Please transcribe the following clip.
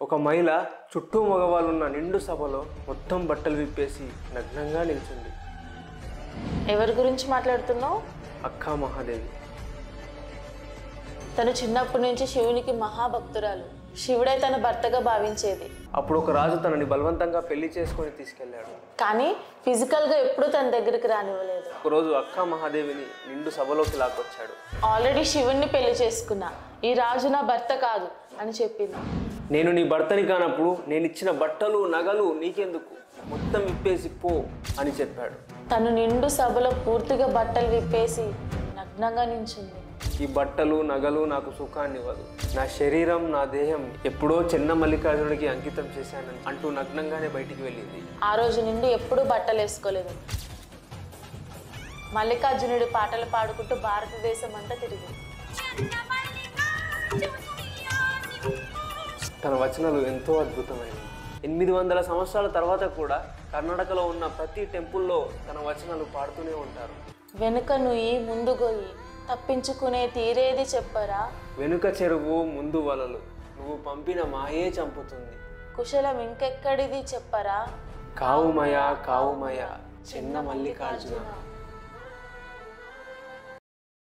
ఒక మహిళ చుట్టూ మగవాళ్ళున్న నిండు సభలో మొత్తం బట్టలు విప్పేసి నగ్నంగా నిల్చుంది. ఎవరి గురించి మాట్లాడుతున్నావు? అక్కా మహాదేవి. తను చిన్నప్పటి నుంచి శివునికి మహాభక్తురాలు. శివుడే తన భర్తగా భావించేది. అప్పుడు ఒక రాజు తనని బలవంతంగా పెళ్లి చేసుకొని తీసుకెళ్లాడు. కానీ ఫిజికల్గా ఎప్పుడూ తన దగ్గరికి రానివ్వలేదు. ఒకరోజు అక్కా మహాదేవిని నిండు సభలోకి లాక్కొచ్చాడు. ఆల్రెడీ శివుణ్ణి పెళ్లి చేసుకున్నా, ఈ రాజు నా భర్త కాదు అని చెప్పింది. నేను నీ భర్తని కానప్పుడు నేను ఇచ్చిన బట్టలు నగలు నీకెందుకు, మొత్తం విప్పేసి పో అని చెప్పాడు. తను నిండు సభలో పూర్తిగా బట్టలు విప్పేసి నగ్నంగా నించుంది. ఈ బట్టలు నగలు నాకు సుఖాన్ని ఇవ్వదు, నా శరీరం నా దేహం ఎప్పుడో చిన్న మల్లికార్జునుడికి అంకితం చేశానని అంటూ నగ్నంగానే బయటికి వెళ్ళింది. ఆ రోజు నుండి ఎప్పుడూ బట్టలు వేసుకోలేదు. మల్లికార్జునుడి పాటలు పాడుకుంటూ భారతదేశం అంతా తిరిగింది. తన వచనాలు ఎంతో అద్భుతమైనవి. 800 సంవత్సరాల తర్వాత కూడా కర్ణాటకలో ఉన్న ప్రతి టెంపుల్లో తన వచనాలు పాడుతూనే ఉంటారు. వెనుక నుయ్యి ముందు గొయ్యి, తప్పించుకునే తీరేది చెప్పరా. వెనుక చెరువు ముందు వలలు, నువ్వు పంపిన మాయే చంపుతుంది. కుశలం ఇంకెక్కడిది చెప్పరా. కావుమయ కావుమయ చిన్న మల్లికార్జున.